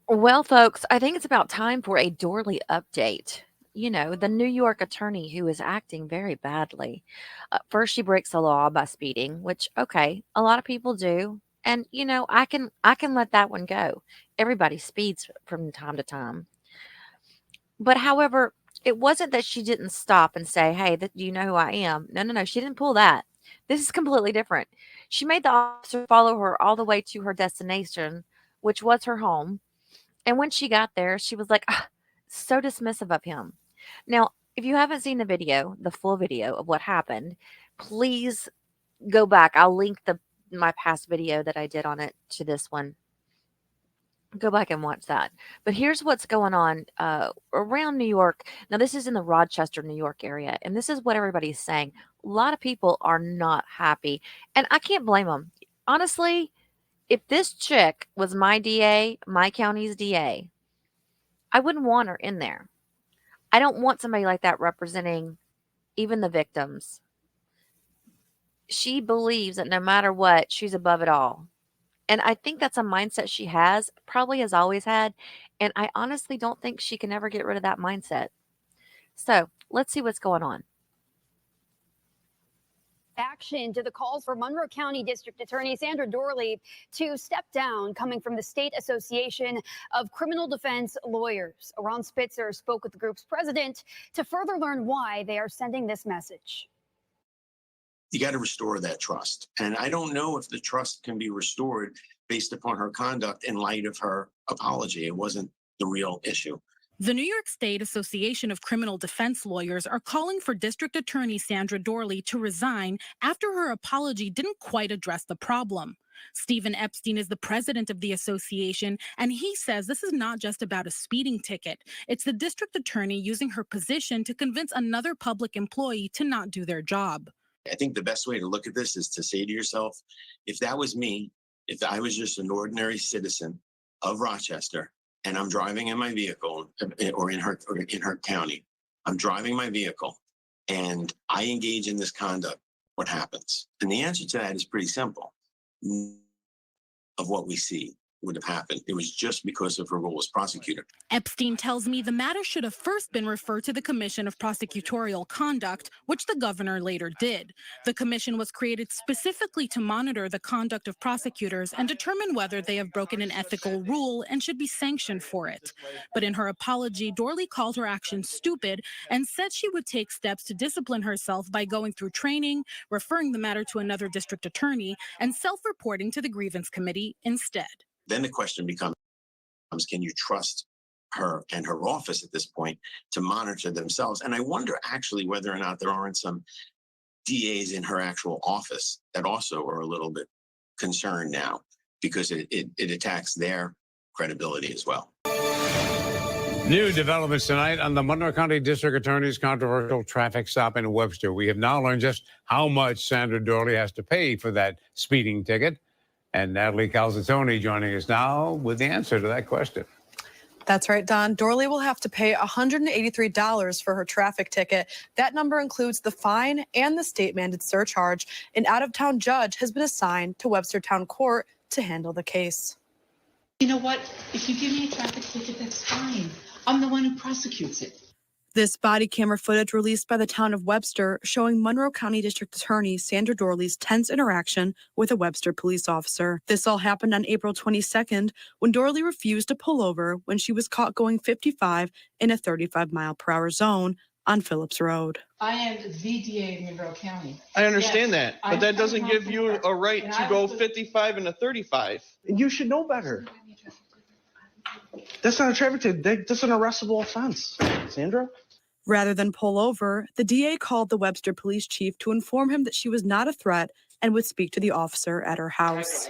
Well, folks, I think it's about time for a Dorley update. You know, the New York attorney who is acting very badly. First, she breaks the law by speeding, which okay, a lot of people do, and I can let that one go. Everybody speeds from time to time. But however, it wasn't that she didn't stop and say, "Hey, do you know who I am?" No, no, no, she didn't pull that. This is completely different. She made the officer follow her all the way to her destination, which was her home, and when she got there, she was like, "Ah," so dismissive of him. Now, if you haven't seen the full video of what happened, please go back. I'll link the my past video that I did on it to this one. Go back and watch that. But here's what's going on around New York. Now, this is in the Rochester, New York area, and this is what everybody's saying. A lot of people are not happy, and I can't blame them. Honestly, if this chick was my DA, my county's DA, I wouldn't want her in there. I don't want somebody like that representing even the victims. She believes that no matter what, she's above it all. And I think that's a mindset she has, probably has always had. And I honestly don't think she can ever get rid of that mindset. So let's see what's going on. Action to the calls for Monroe County District Attorney Sandra Dorley to step down, coming from the State Association of Criminal Defense Lawyers. Ron Spitzer spoke with the group's president to further learn why they are sending this message. You got to restore that trust. And I don't know if the trust can be restored based upon her conduct in light of her apology. It wasn't the real issue. The New York State Association of Criminal Defense Lawyers are calling for District Attorney Sandra Dorley to resign after her apology didn't quite address the problem. Stephen Epstein is the president of the association, and he says this is not just about a speeding ticket. It's the district attorney using her position to convince another public employee to not do their job. I think the best way to look at this is to say to yourself, if that was me, if I was just an ordinary citizen of Rochester, and I'm driving in my vehicle or in her county, I'm driving my vehicle and I engage in this conduct, what happens? And the answer to that is pretty simple. Of what we see would have happened. It was just because of her role as prosecutor. Epstein tells me the matter should have first been referred to the Commission of Prosecutorial Conduct, which the governor later did. The commission was created specifically to monitor the conduct of prosecutors and determine whether they have broken an ethical rule and should be sanctioned for it. But in her apology, Dorley called her action stupid and said she would take steps to discipline herself by going through training, referring the matter to another district attorney, and self-reporting to the grievance committee instead. Then the question becomes, can you trust her and her office at this point to monitor themselves? And I wonder actually whether or not there aren't some DAs in her actual office that also are a little bit concerned now because it attacks their credibility as well. New developments tonight on the Monroe County District Attorney's controversial traffic stop in Webster. We have now learned just how much Sandra Dorley has to pay for that speeding ticket. And Natalie Calzatoni joining us now with the answer to that question. That's right, Don. Dorley will have to pay $183 for her traffic ticket. That number includes the fine and the state-mandated surcharge. An out-of-town judge has been assigned to Webster Town Court to handle the case. You know what? If you give me a traffic ticket, that's fine. I'm the one who prosecutes it. This body camera footage released by the town of Webster showing Monroe County District Attorney Sandra Dorley's tense interaction with a Webster police officer. This all happened on April 22nd when Dorley refused to pull over when she was caught going 55 in a 35-mile-per-hour zone on Phillips Road. I am the DA of Monroe County. I understand that, but that doesn't give you a right to go 55 and a 35. You should know better. That's not a traffic ticket. That's an arrestable offense, Sandra. Rather than pull over, the DA called the Webster police chief to inform him that she was not a threat and would speak to the officer at her house.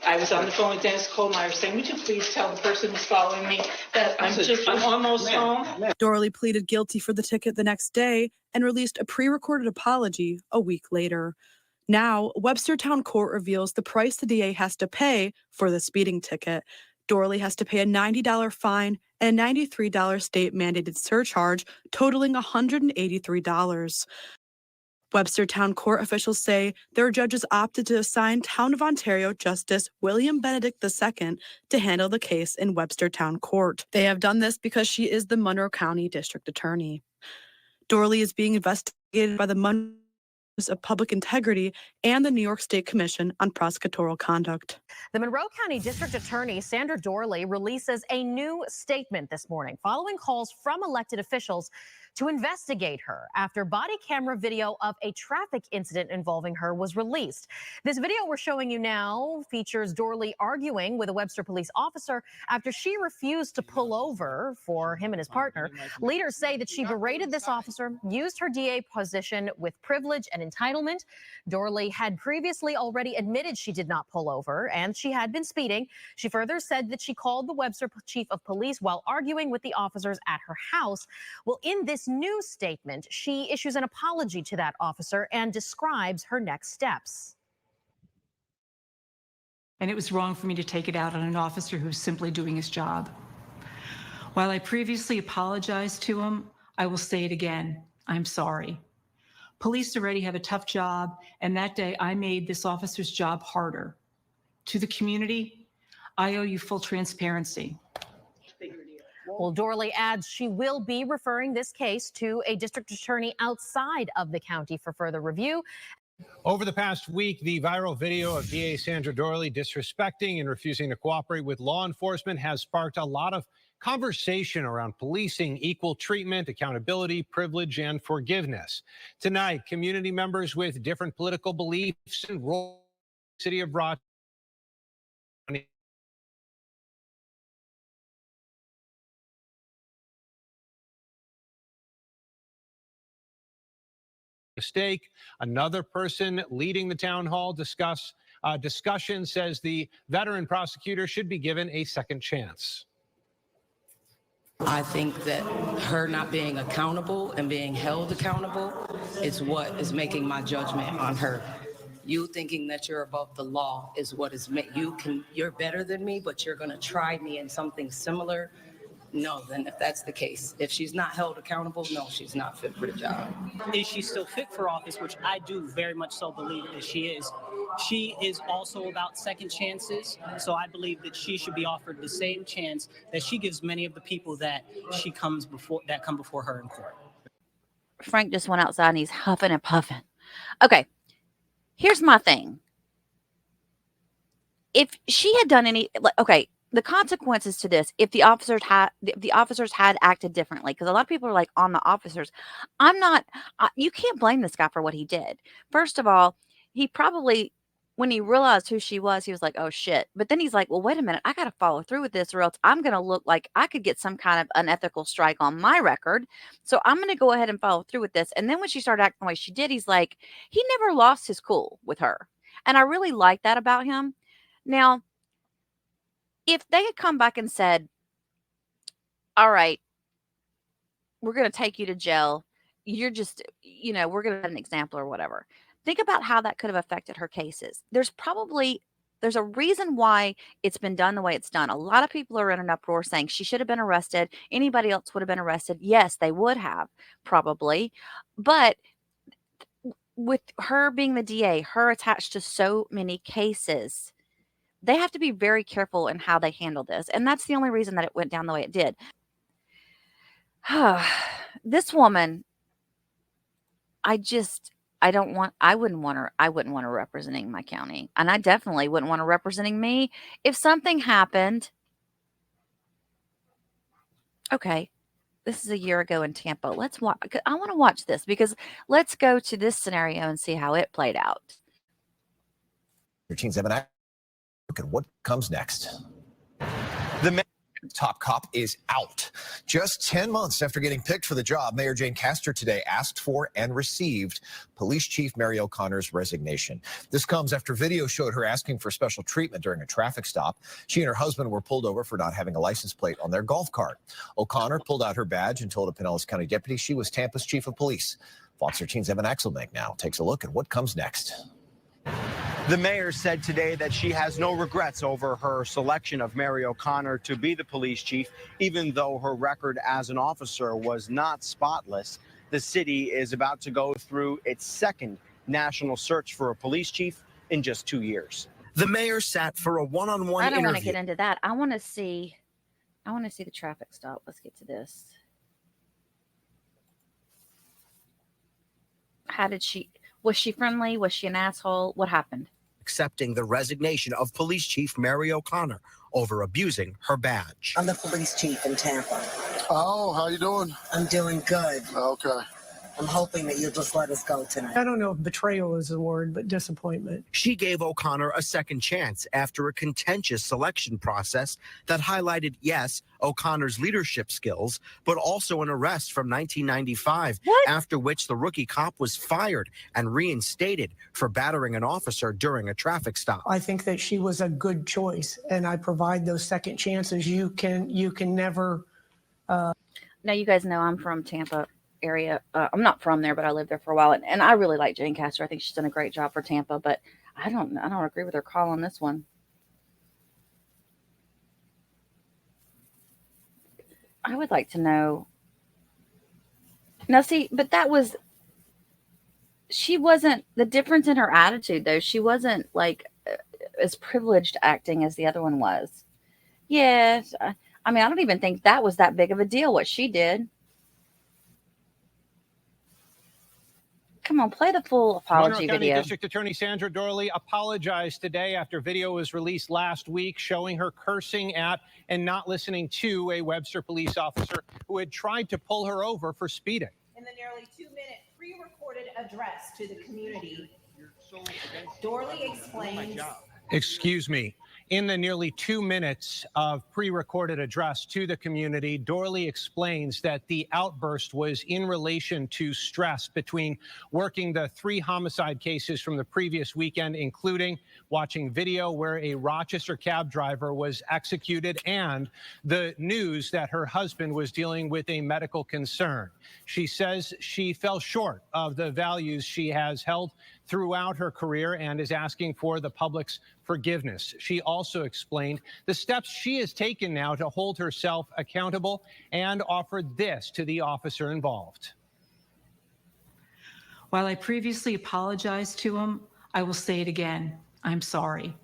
I was on the phone with Dennis Kohlmeyer saying, would you please tell the person who's following me that I'm almost home? Dorley pleaded guilty for the ticket the next day and released a pre-recorded apology a week later. Now, Webster Town Court reveals the price the DA has to pay for the speeding ticket. Dorley has to pay a $90 fine and a $93 state-mandated surcharge, totaling $183. Webster Town Court officials say their judges opted to assign Town of Ontario Justice William Benedict II to handle the case in Webster Town Court. They have done this because she is the Monroe County District Attorney. Dorley is being investigated by the Monroe of Public Integrity and the New York State Commission on Prosecutorial Conduct. The Monroe County District Attorney Sandra Dorley releases a new statement this morning following calls from elected officials to investigate her after body camera video of a traffic incident involving her was released. This video we're showing you now features Dorley arguing with a Webster police officer after she refused to pull over for him and his partner. Leaders say that she berated this officer, used her DA position with privilege and entitlement. Dorley had previously already admitted she did not pull over and she had been speeding. She further said that she called the Webster chief of police while arguing with the officers at her house. Well, in this new statement, she issues an apology to that officer and describes her next steps. And it was wrong for me to take it out on an officer who's simply doing his job. While I previously apologized to him, I will say it again. I'm sorry. Police already have a tough job, and that day I made this officer's job harder. To the community, I owe you full transparency. Well, Dorley adds she will be referring this case to a district attorney outside of the county for further review. Over the past week, the viral video of DA Sandra Dorley disrespecting and refusing to cooperate with law enforcement has sparked a lot of conversation around policing, equal treatment, accountability, privilege, and forgiveness. Tonight, community members with different political beliefs and roles in the city of Rochester mistake. Another person leading the town hall discussion says the veteran prosecutor should be given a second chance. I think that her not being accountable and being held accountable is what is making my judgment on her. You thinking that you're above the law is what is you're better than me, but you're going to try me in something similar. No, then if that's the case, if she's not held accountable, no, she's not fit for the job. Is she still fit for office, which I do very much so believe that she is. She is also about second chances, so I believe that she should be offered the same chance that she gives many of the people that come before her in court. Frank just went outside and he's huffing and puffing. Okay, here's my thing. If she had done okay, the consequences to this, if the officers had acted differently, because a lot of people are like on the officers. You can't blame this guy for what he did. First of all, he probably, when he realized who she was, he was like, oh shit. But then he's like, well, wait a minute, I got to follow through with this or else I'm going to look like I could get some kind of unethical strike on my record. So I'm going to go ahead and follow through with this. And then when she started acting the way she did, he's like, he never lost his cool with her. And I really like that about him. Now, if they had come back and said, all right, we're going to take you to jail. You're just, we're going to have an example or whatever. Think about how that could have affected her cases. There's a reason why it's been done the way it's done. A lot of people are in an uproar saying she should have been arrested. Anybody else would have been arrested. Yes, they would have probably. But with her being the DA, her attached to so many cases, they have to be very careful in how they handle this. And that's the only reason that it went down the way it did. This woman, I wouldn't want her representing my county. And I definitely wouldn't want her representing me. If something happened, okay, this is a year ago in Tampa. I want to watch this because let's go to this scenario and see how it played out. Look at what comes next. The top cop is out. Just 10 months after getting picked for the job, Mayor Jane Castor today asked for and received Police Chief Mary O'Connor's resignation. This comes after video showed her asking for special treatment during a traffic stop. She and her husband were pulled over for not having a license plate on their golf cart. O'Connor pulled out her badge and told a Pinellas County deputy she was Tampa's chief of police. Fox 13's Evan Axelbank now takes a look at what comes next. The mayor said today that she has no regrets over her selection of Mary O'Connor to be the police chief, even though her record as an officer was not spotless. The city is about to go through its second national search for a police chief in just 2 years. The mayor sat for a one-on-one I don't want to interview. get into that. I want to see the traffic stop. Let's get to this. Was she friendly? Was she an asshole? What happened? Accepting the resignation of Police Chief Mary O'Connor over abusing her badge. I'm the police chief in Tampa. Oh, how you doing? I'm doing good. Okay. I'm hoping that you'll just let us go tonight. I don't know if betrayal is the word, but disappointment. She gave O'Connor a second chance after a contentious selection process that highlighted, yes, O'Connor's leadership skills, but also an arrest from 1995, after which the rookie cop was fired and reinstated for battering an officer during a traffic stop. I think that she was a good choice, and I provide those second chances. You can never. Now, you guys know I'm from Tampa area. I'm not from there, but I lived there for a while, and I really like Jane Castor. I think she's done a great job for Tampa, but I don't agree with her call on this one. I would like to know. Now, see, but she wasn't, the difference in her attitude, though. She wasn't like as privileged acting as the other one was. Yes. I mean, I don't even think that was that big of a deal, what she did. Come on, play the full apology Monroe County video. District Attorney Sandra Dorley apologized today after video was released last week showing her cursing at and not listening to a Webster police officer who had tried to pull her over for speeding. In the nearly 2-minute pre-recorded address to the community, Dorley explains. Excuse me. In the nearly 2 minutes of pre-recorded address to the community, Dorley explains that the outburst was in relation to stress between working the 3 homicide cases from the previous weekend, including watching video where a Rochester cab driver was executed, and the news that her husband was dealing with a medical concern. She says she fell short of the values she has held throughout her career and is asking for the public's forgiveness. She also explained the steps she has taken now to hold herself accountable and offered this to the officer involved. While I previously apologized to him, I will say it again. I'm sorry.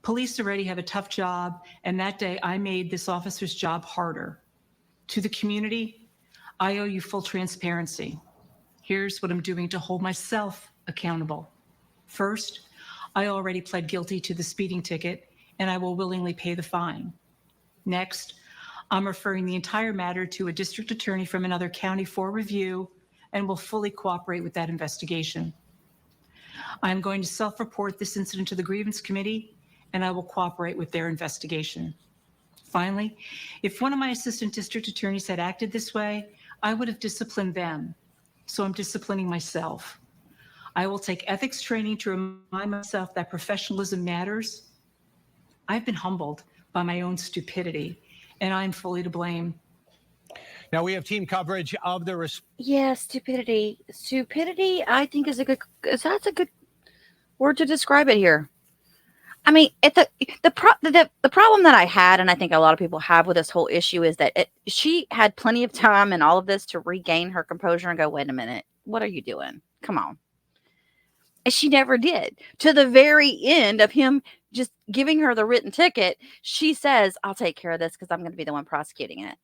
Police already have a tough job, and that day I made this officer's job harder. To the community, I owe you full transparency. Here's what I'm doing to hold myself accountable. First, I already pled guilty to the speeding ticket, and I will willingly pay the fine. Next, I'm referring the entire matter to a district attorney from another county for review and will fully cooperate with that investigation. I'm going to self-report this incident to the grievance committee, and I will cooperate with their investigation. Finally, if one of my assistant district attorneys had acted this way, I would have disciplined them. So I'm disciplining myself. I will take ethics training to remind myself that professionalism matters. I've been humbled by my own stupidity, and I'm fully to blame. Now we have team coverage of the Yeah, stupidity. Stupidity, I think, that's a good word to describe it here. I mean, the problem that I had, and I think a lot of people have with this whole issue, is that she had plenty of time and all of this to regain her composure and go, wait a minute, what are you doing? Come on. And she never did. To the very end of him just giving her the written ticket, she says, I'll take care of this because I'm going to be the one prosecuting it.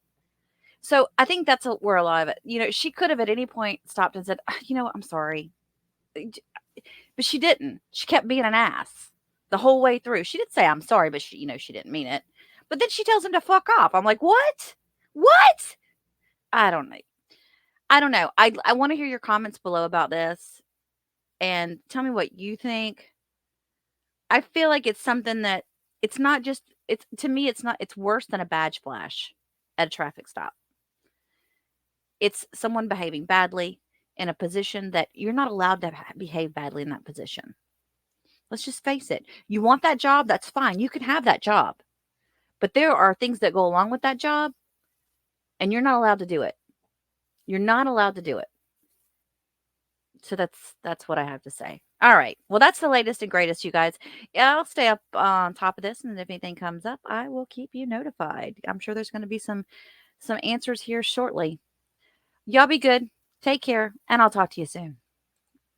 So I think that's where a lot of it, she could have at any point stopped and said, I'm sorry. But she didn't. She kept being an ass the whole way through. She did say, I'm sorry, but she didn't mean it. But then she tells him to fuck off. I'm like, what? What? I don't know. I want to hear your comments below about this and tell me what you think. I feel like it's something that it's not just, to me, it's worse than a badge flash at a traffic stop. It's someone behaving badly in a position that you're not allowed to behave badly in that position. Let's just face it. You want that job? That's fine. You can have that job. But there are things that go along with that job, and you're not allowed to do it. You're not allowed to do it. So that's what I have to say. All right. Well, that's the latest and greatest, you guys. I'll stay up on top of this, and if anything comes up, I will keep you notified. I'm sure there's going to be some answers here shortly. Y'all be good. Take care, and I'll talk to you soon.